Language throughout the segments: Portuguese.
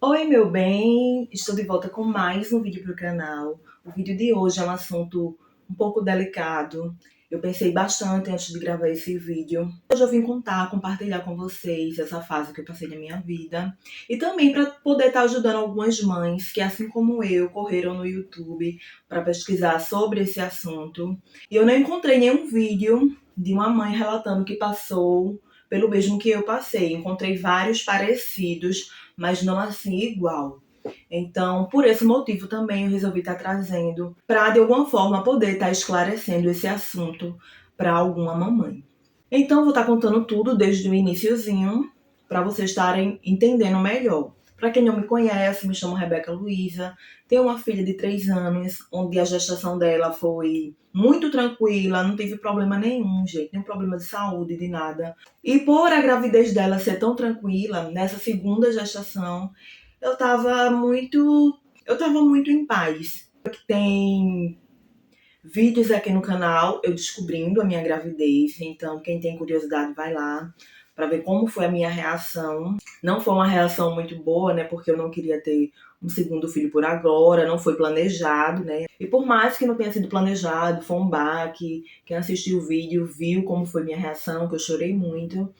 Oi, meu bem! Estou de volta com mais um vídeo para o canal. O vídeo de hoje é um assunto um pouco delicado. Eu pensei bastante antes de gravar esse vídeo. Hoje eu vim compartilhar com vocês essa fase que eu passei na minha vida. E também para poder estar ajudando algumas mães que, assim como eu, correram no YouTube para pesquisar sobre esse assunto. E eu não encontrei nenhum vídeo de uma mãe relatando que passou pelo mesmo que eu passei. Encontrei vários parecidos, mas não assim igual. Então, por esse motivo também eu resolvi estar trazendo para de alguma forma poder estar esclarecendo esse assunto para alguma mamãe. Então, vou estar contando tudo desde o iniciozinho para vocês estarem entendendo melhor. Para quem não me conhece, me chamo Rebeca Luiza, tenho uma filha de 3 anos, onde a gestação dela foi muito tranquila, não teve problema nenhum, gente, nenhum problema de saúde, de nada. E por a gravidez dela ser tão tranquila, nessa segunda gestação, eu tava muito em paz. Tem vídeos aqui no canal eu descobrindo a minha gravidez, então quem tem curiosidade vai lá para ver como foi a minha reação. Não foi uma reação muito boa, né, porque eu não queria ter um segundo filho por agora, não foi planejado, né? E por mais que não tenha sido planejado, foi um baque. Quem assistiu o vídeo viu como foi minha reação, que eu chorei muito,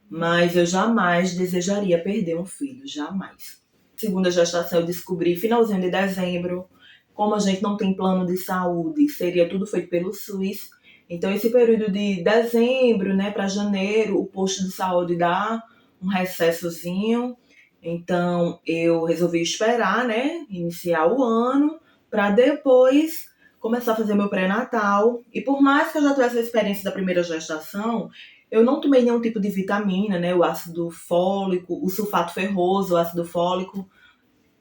mas eu jamais desejaria perder um filho, jamais. Segunda gestação eu descobri finalzinho de dezembro. Como a gente não tem plano de saúde, seria tudo feito pelo SUS. Então esse período de dezembro, né, para janeiro, o posto de saúde dá um recessozinho. Então eu resolvi esperar, né, iniciar o ano para depois começar a fazer meu pré-natal. E por mais que eu já tivesse a experiência da primeira gestação, eu não tomei nenhum tipo de vitamina, né? O ácido fólico, o sulfato ferroso, o ácido fólico,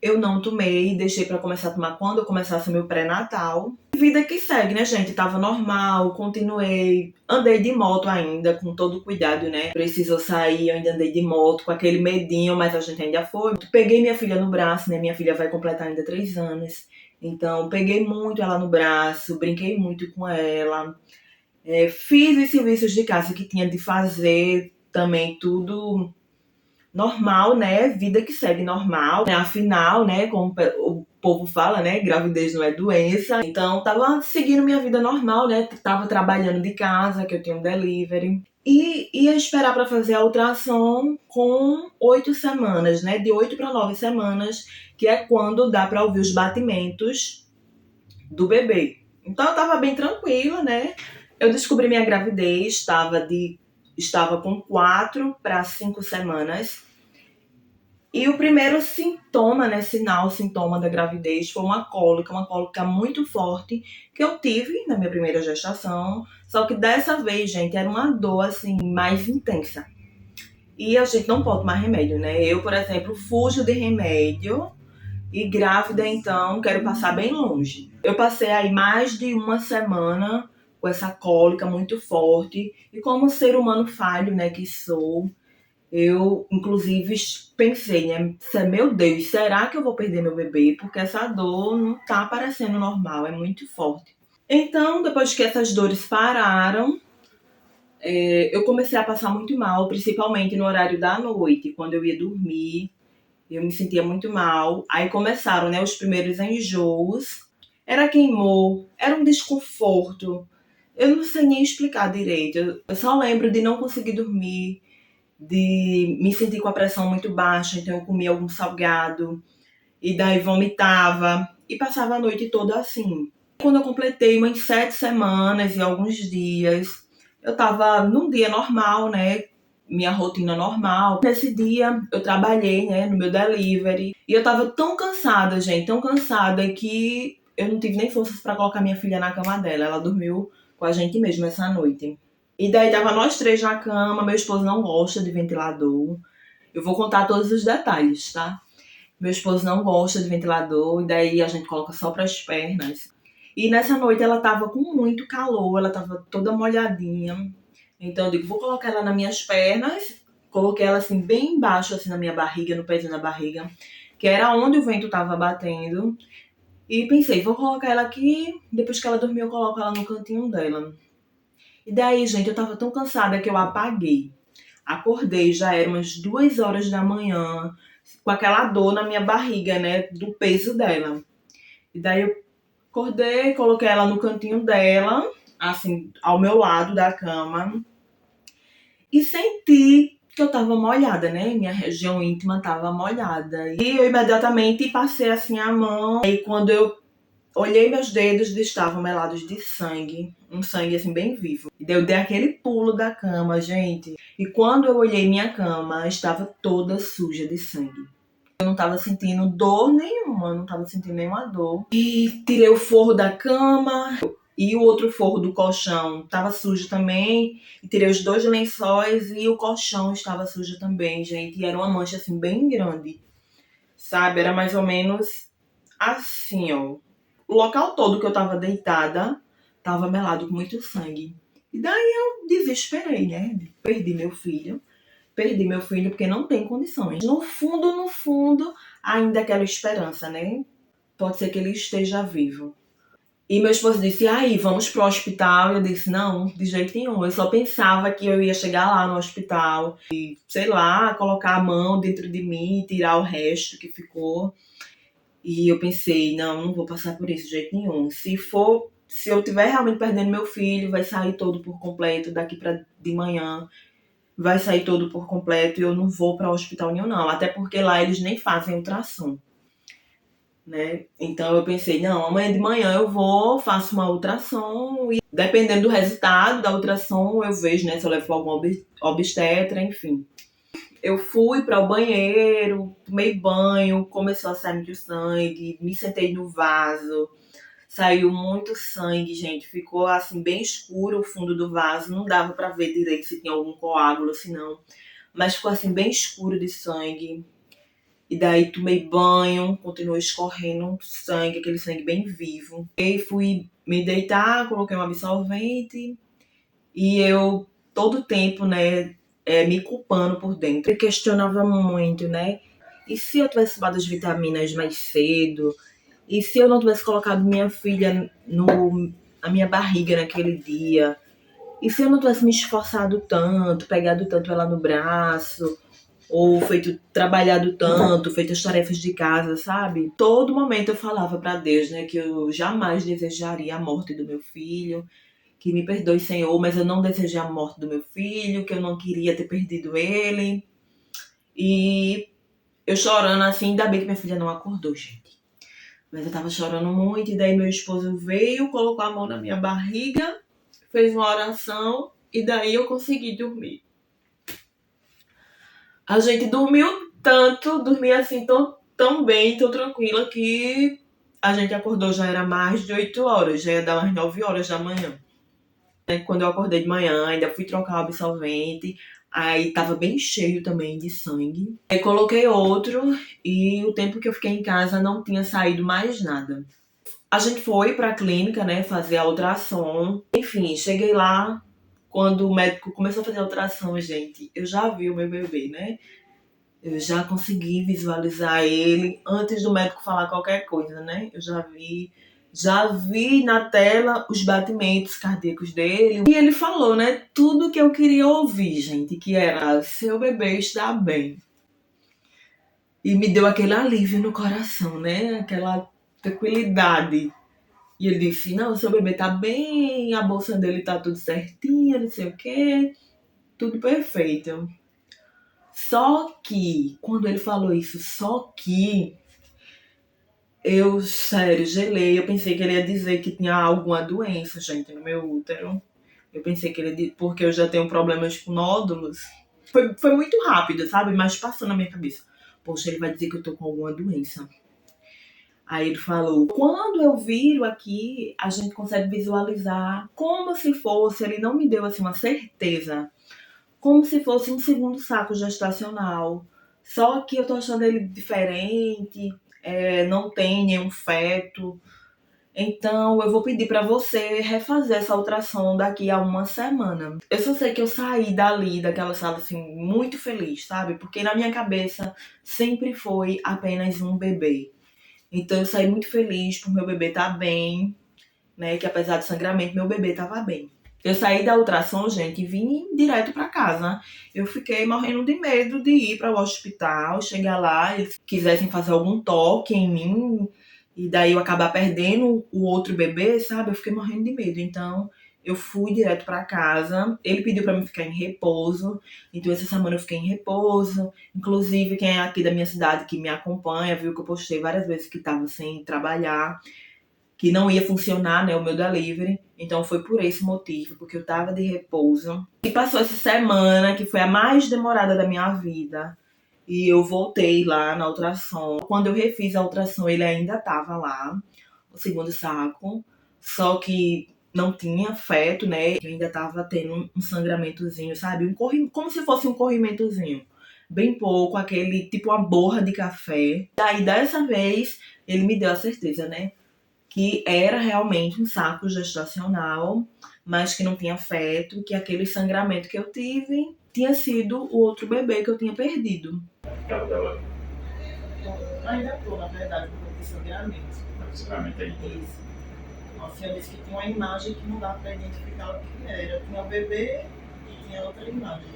eu não tomei, deixei para começar a tomar quando eu começasse meu pré-natal. Vida que segue, né, gente? Tava normal, continuei, andei de moto ainda, com todo cuidado, né? Precisou sair, eu ainda andei de moto, com aquele medinho, mas a gente ainda foi. Peguei minha filha no braço, né? Minha filha vai completar ainda 3 anos. Então, peguei muito ela no braço, brinquei muito com ela. Fiz os serviços de casa que tinha de fazer, também tudo normal, né? Vida que segue normal. Afinal, né, como o povo fala, né, gravidez não é doença. Então, tava seguindo minha vida normal, né? Tava trabalhando de casa, que eu tenho um delivery. E ia esperar para fazer a ultrassom com 8 semanas, né? De 8 para 9 semanas, que é quando dá para ouvir os batimentos do bebê. Então, eu tava bem tranquila, né? Eu descobri minha gravidez, estava com 4 para 5 semanas. E o primeiro sintoma, né, sintoma da gravidez foi uma cólica muito forte que eu tive na minha primeira gestação. Só que dessa vez, gente, era uma dor assim mais intensa. E a gente não pode tomar remédio, né? Eu, por exemplo, fujo de remédio e grávida, então, quero passar bem longe. Eu passei aí mais de uma semana com essa cólica muito forte e como ser humano falho, né, que sou, eu, inclusive, pensei, né? Meu Deus, será que eu vou perder meu bebê? Porque essa dor não tá parecendo normal, é muito forte. Então, depois que essas dores pararam, eu comecei a passar muito mal, principalmente no horário da noite, quando eu ia dormir. Eu me sentia muito mal. Aí começaram, né, os primeiros enjoos. Era queimou, era um desconforto. Eu não sei nem explicar direito. Eu só lembro de não conseguir dormir, de me sentir com a pressão muito baixa, então eu comia algum salgado e daí vomitava e passava a noite toda assim. Quando eu completei umas 7 semanas e alguns dias, eu tava num dia normal, né? Minha rotina normal. Nesse dia eu trabalhei, né, no meu delivery e eu tava tão cansada, gente, tão cansada que eu não tive nem forças para colocar minha filha na cama dela. Ela dormiu com a gente mesmo essa noite. E daí tava nós três na cama, meu esposo não gosta de ventilador. Eu vou contar todos os detalhes, tá? Meu esposo não gosta de ventilador, e daí a gente coloca só pras pernas. E nessa noite ela tava com muito calor, ela tava toda molhadinha. Então eu digo, vou colocar ela nas minhas pernas. Coloquei ela assim bem embaixo, assim na minha barriga, no pezinho da barriga, que era onde o vento tava batendo. E pensei, vou colocar ela aqui, depois que ela dormir eu coloco ela no cantinho dela. E daí, gente, eu tava tão cansada que eu apaguei. Acordei, já eram umas 2 horas da manhã, com aquela dor na minha barriga, né, do peso dela. E daí eu acordei, coloquei ela no cantinho dela, assim, ao meu lado da cama, e senti que eu tava molhada, né? Minha região íntima tava molhada. E eu imediatamente passei assim a mão. E quando eu olhei meus dedos, eles estavam melados de sangue. Um sangue assim bem vivo. E daí eu dei aquele pulo da cama, gente. E quando eu olhei minha cama, estava toda suja de sangue. Eu não tava sentindo dor nenhuma, não tava sentindo nenhuma dor. E tirei o forro da cama e o outro forro do colchão tava sujo também. E tirei os 2 lençóis e o colchão estava sujo também, gente. E era uma mancha assim bem grande, sabe? Era mais ou menos assim, ó. O local todo que eu tava deitada tava melado com muito sangue. E daí eu desesperei, né? Perdi meu filho porque não tem condições. No fundo, ainda aquela esperança, né? Pode ser que ele esteja vivo. E meu esposo disse, aí, vamos pro hospital. E eu disse, não, de jeito nenhum. Eu só pensava que eu ia chegar lá no hospital e, sei lá, colocar a mão dentro de mim e tirar o resto que ficou. E eu pensei, não vou passar por isso de jeito nenhum. Se eu tiver realmente perdendo meu filho, vai sair todo por completo daqui pra de manhã. Vai sair todo por completo e eu não vou para o hospital nenhum, não. Até porque lá eles nem fazem ultrassom, né? Então eu pensei, não, amanhã de manhã eu vou, faço uma ultrassom e dependendo do resultado da ultrassom eu vejo, né, se eu levo para algum obstetra, enfim. Eu fui para o banheiro, tomei banho, começou a sair muito sangue, me sentei no vaso. Saiu muito sangue, gente. Ficou assim bem escuro o fundo do vaso. Não dava pra ver direito se tinha algum coágulo, se não. Mas ficou assim bem escuro de sangue. E daí tomei banho, continuou escorrendo sangue, aquele sangue bem vivo. E fui me deitar, coloquei um absorvente. E eu, todo o tempo, né, me culpando por dentro. Eu questionava muito, né? E se eu tivesse tomado as vitaminas mais cedo? E se eu não tivesse colocado minha filha na minha barriga naquele dia? E se eu não tivesse me esforçado tanto, pegado tanto ela no braço, ou trabalhado tanto, feito as tarefas de casa, sabe? Todo momento eu falava para Deus, né, que eu jamais desejaria a morte do meu filho, que me perdoe, Senhor, mas eu não desejei a morte do meu filho, que eu não queria ter perdido ele. E eu chorando assim, ainda bem que minha filha não acordou, gente. Mas eu tava chorando muito, e daí meu esposo veio, colocou a mão na minha barriga, fez uma oração, e daí eu consegui dormir. A gente dormiu tanto, dormia assim tão bem, tão tranquila, que a gente acordou, já era mais de 8 horas, já ia dar umas 9 horas da manhã. Quando eu acordei de manhã, ainda fui trocar o absorvente, aí tava bem cheio também de sangue. Aí coloquei outro, e o tempo que eu fiquei em casa não tinha saído mais nada. A gente foi pra clínica, né, fazer a ultrassom. Enfim, cheguei lá, quando o médico começou a fazer a ultrassom, gente, eu já vi o meu bebê, né? Eu já consegui visualizar ele antes do médico falar qualquer coisa, né? Eu já vi na tela os batimentos cardíacos dele. E ele falou, né, tudo que eu queria ouvir, gente, que era: seu bebê está bem. E me deu aquele alívio no coração, né? Aquela tranquilidade. E ele disse, não, seu bebê tá bem, a bolsa dele tá tudo certinho, não sei o quê, tudo perfeito. Só que, quando ele falou isso, eu, sério, gelei. Eu pensei que ele ia dizer que tinha alguma doença, gente, no meu útero. Eu pensei que ele ia, porque eu já tenho problemas com nódulos. Foi muito rápido, sabe? Mas passou na minha cabeça. Poxa, ele vai dizer que eu tô com alguma doença. Aí ele falou, quando eu viro aqui, a gente consegue visualizar como se fosse, ele não me deu assim uma certeza, como se fosse um segundo saco gestacional. Só que eu tô achando ele diferente, não tem nenhum feto. Então eu vou pedir pra você refazer essa ultrassom daqui a uma semana. Eu só sei que eu saí dali, daquela sala, assim, muito feliz, sabe? Porque na minha cabeça sempre foi apenas um bebê. Então eu saí muito feliz por meu bebê estar bem, né? Que apesar do sangramento, meu bebê estava bem. Eu saí da ultrassom, gente, e vim direto pra casa. Eu fiquei morrendo de medo de ir para o hospital, chegar lá, eles quisessem fazer algum toque em mim, e daí eu acabar perdendo o outro bebê, sabe? Eu fiquei morrendo de medo. Então, eu fui direto pra casa. Ele pediu pra mim ficar em repouso. Então, essa semana eu fiquei em repouso. Inclusive, quem é aqui da minha cidade que me acompanha, viu que eu postei várias vezes que tava sem trabalhar, que não ia funcionar, né, o meu delivery. Então foi por esse motivo, porque eu tava de repouso. E passou essa semana, que foi a mais demorada da minha vida. E eu voltei lá na ultrassom. Quando eu refiz a ultrassom, ele ainda tava lá, o segundo saco. Só que não tinha feto, né? Eu ainda tava tendo um sangramentozinho, sabe? Como se fosse um corrimentozinho. Bem pouco, aquele tipo uma borra de café. Daí dessa vez, ele me deu a certeza, né? Que era realmente um saco gestacional, mas que não tinha feto, que aquele sangramento que eu tive tinha sido o outro bebê que eu tinha perdido. Ainda tô, na verdade, com esse sangramento. Sangramento ainda. Isso. Nossa, eu disse que tinha uma imagem que não dava pra identificar o que era. Tinha o bebê e tinha outra imagem.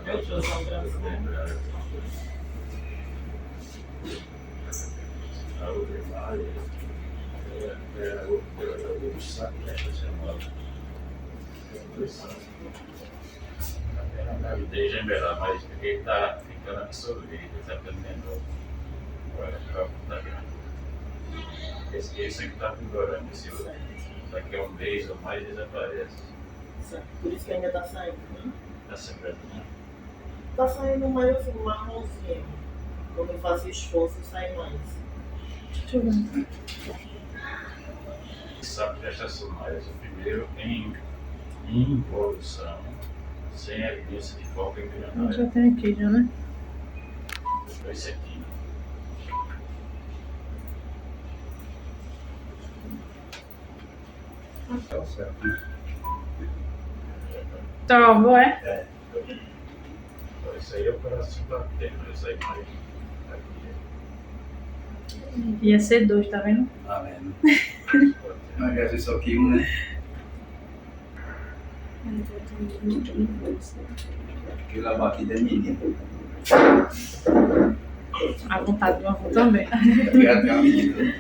Eu trouxe a ultrassom. A outra imagem era o saco gestacional. A gravidez já é melhor, mas ele está ficando absorvido, está ficando menor. Olha, tá grande. Esse aqui está vigorando, esse outro. Daqui a um mês ou mais desaparece. Por isso que ainda está saindo, né? Está sangrando, né? Está saindo mais assim, marronzinho. Quando eu faço esforço, sai mais. Deixa eu ver. Saco gestacional é o primeiro em involução, sem evidência de foco embrionário. Já tem aqui, já, né? Esse aqui. Tá certo. Tá, bom, é? É. Isso aí é o coração batendo, isso aí mais. Ia ser 2, tá vendo? Tá vendo? Mas deve ser só que um, né? Aquela batida é menina. A vontade de uma avó também. Obrigado, minha menina.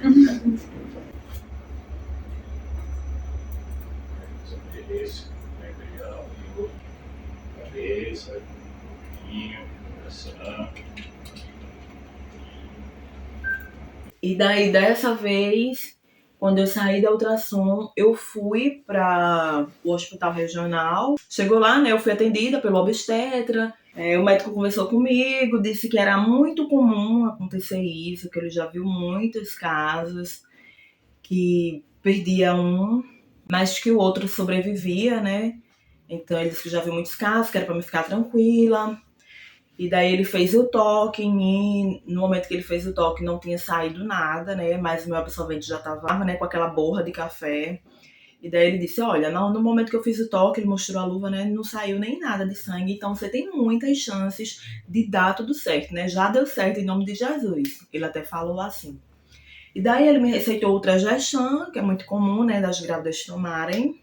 Esse, legal, cabeça, coração. E daí, dessa vez, quando eu saí da ultrassom, eu fui para o hospital regional. Chegou lá, né? Eu fui atendida pelo obstetra. O médico conversou comigo, disse que era muito comum acontecer isso, que ele já viu muitos casos, que perdia um, mas que o outro sobrevivia, né? Então ele disse que já viu muitos casos, que era para me ficar tranquila. E daí ele fez o toque em mim. No momento que ele fez o toque não tinha saído nada, né? Mas o meu absorvente já tava, né, com aquela borra de café. E daí ele disse, olha, no momento que eu fiz o toque, ele mostrou a luva, né? Não saiu nem nada de sangue. Então você tem muitas chances de dar tudo certo, né? Já deu certo em nome de Jesus. Ele até falou assim. E daí ele me receitou o Tragestan, que é muito comum, né, das grávidas tomarem,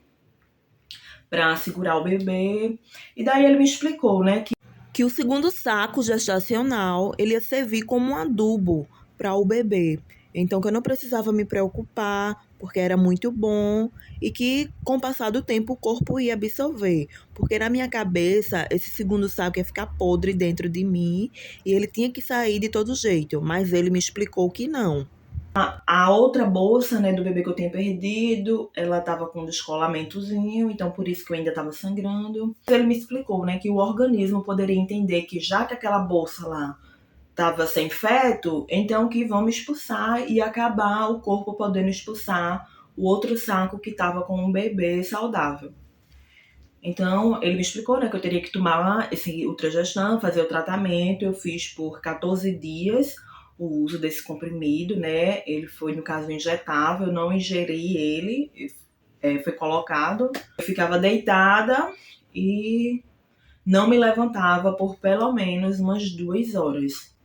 para segurar o bebê. E daí ele me explicou, né, que o segundo saco gestacional ele ia servir como um adubo para o bebê. Então que eu não precisava me preocupar, porque era muito bom e que com o passar do tempo o corpo ia absorver. Porque na minha cabeça esse segundo saco ia ficar podre dentro de mim e ele tinha que sair de todo jeito, mas ele me explicou que não. A outra bolsa, né, do bebê que eu tinha perdido, ela tava com um descolamentozinho, então por isso que eu ainda tava sangrando. Ele me explicou, né, que o organismo poderia entender que já que aquela bolsa lá tava sem feto, então que vão me expulsar e acabar o corpo podendo expulsar o outro saco que tava com um bebê saudável. Então, ele me explicou, né, que eu teria que tomar esse Ultragestan, fazer o tratamento. Eu fiz por 14 dias o uso desse comprimido, né? Ele foi, no caso, injetável, eu não ingeri ele, foi colocado. Eu ficava deitada e não me levantava por pelo menos umas 2 horas.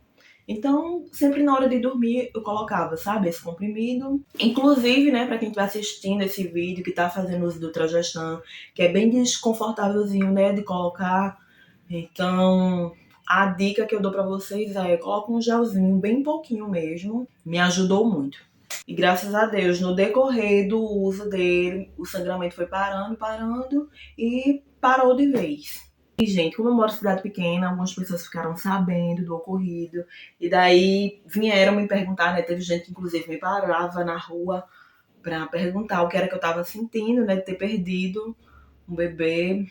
Então, sempre na hora de dormir, eu colocava, sabe, esse comprimido. Inclusive, né, pra quem estiver assistindo esse vídeo, que tá fazendo uso do Tragestan, que é bem desconfortávelzinho, né, de colocar. Então, a dica que eu dou pra vocês é, coloca um gelzinho, bem pouquinho mesmo. Me ajudou muito. E graças a Deus, no decorrer do uso dele, o sangramento foi parando e parou de vez. E, gente, como eu moro em cidade pequena, algumas pessoas ficaram sabendo do ocorrido. E daí vieram me perguntar, né? Teve gente que inclusive me parava na rua pra perguntar o que era que eu tava sentindo, né? De ter perdido um bebê.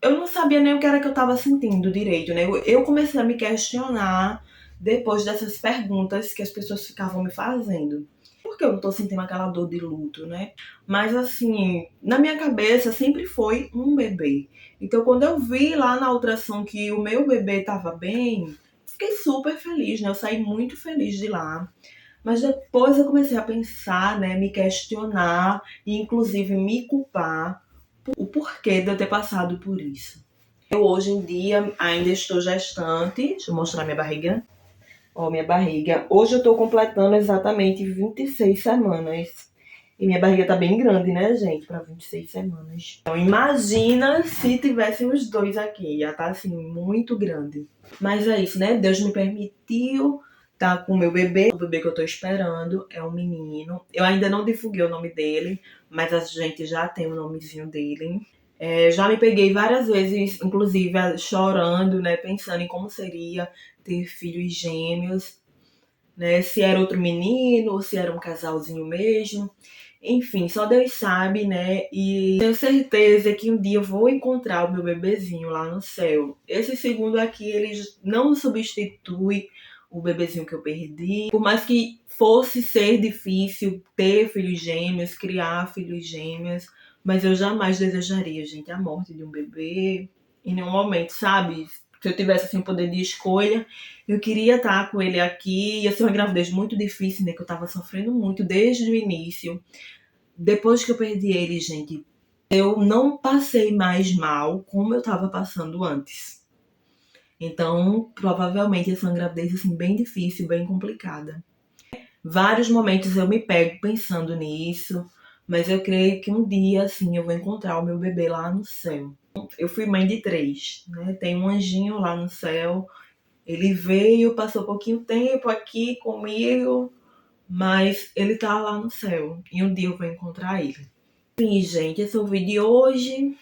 Eu não sabia nem o que era que eu tava sentindo direito, né? Eu comecei a me questionar depois dessas perguntas que as pessoas ficavam me fazendo. Por que eu não tô sentindo aquela dor de luto, né? Mas assim, na minha cabeça sempre foi um bebê. Então quando eu vi lá na ultrassom que o meu bebê tava bem, fiquei super feliz, né? Eu saí muito feliz de lá. Mas depois eu comecei a pensar, né? Me questionar e inclusive me culpar o porquê de eu ter passado por isso. Eu hoje em dia ainda estou gestante. Deixa eu mostrar minha barriga. Ó, minha barriga. Hoje eu tô completando exatamente 26 semanas. E minha barriga tá bem grande, né, gente? Pra 26 semanas. Então imagina se tivéssemos dois aqui. Já tá, assim, muito grande. Mas é isso, né? Deus me permitiu tá com o meu bebê. O bebê que eu tô esperando é um menino. Eu ainda não divulguei o nome dele, mas a gente já tem o nomezinho dele. Já me peguei várias vezes, inclusive chorando, né? Pensando em como seria ter filhos gêmeos, né? Se era outro menino ou se era um casalzinho mesmo. Enfim, só Deus sabe, né? E tenho certeza que um dia eu vou encontrar o meu bebezinho lá no céu. Esse segundo aqui, ele não substitui o bebezinho que eu perdi. Por mais que fosse ser difícil ter filhos gêmeos, criar filhos gêmeos, mas eu jamais desejaria, gente, a morte de um bebê em nenhum momento, sabe? Se eu tivesse assim o poder de escolha, eu queria estar com ele aqui. Ia ser uma gravidez muito difícil, né? Que eu tava sofrendo muito desde o início. Depois que eu perdi ele, gente, eu não passei mais mal como eu tava passando antes. Então, provavelmente ia ser uma gravidez assim bem difícil, bem complicada. Vários momentos eu me pego pensando nisso, mas eu creio que um dia assim eu vou encontrar o meu bebê lá no céu. Eu fui mãe de 3, né? Tem um anjinho lá no céu. Ele veio, passou pouquinho tempo aqui comigo, mas ele tá lá no céu. E um dia eu vou encontrar ele. Enfim, gente, esse é o vídeo de hoje.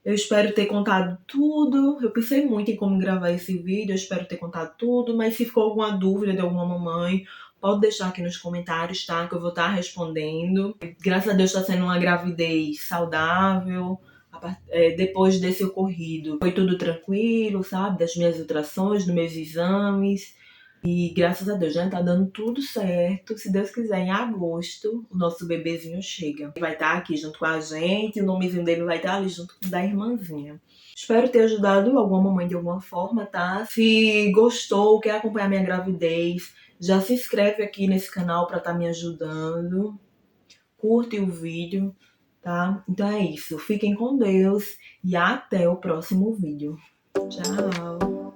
Eu espero ter contado tudo. Eu pensei muito em como gravar esse vídeo. Eu espero ter contado tudo. Mas se ficou alguma dúvida de alguma mamãe, pode deixar aqui nos comentários, tá? Que eu vou estar respondendo. Graças a Deus está sendo uma gravidez saudável. Depois desse ocorrido, foi tudo tranquilo, sabe? Das minhas ultrassons, dos meus exames. E graças a Deus, né? Tá dando tudo certo. Se Deus quiser, em agosto, o nosso bebezinho chega. Ele vai estar aqui junto com a gente. O nomezinho dele vai estar ali junto com o da irmãzinha. Espero ter ajudado alguma mamãe de alguma forma, tá? Se gostou, quer acompanhar minha gravidez, já se inscreve aqui nesse canal pra estar me ajudando. Curte o vídeo, tá? Então é isso. Fiquem com Deus e até o próximo vídeo. Tchau!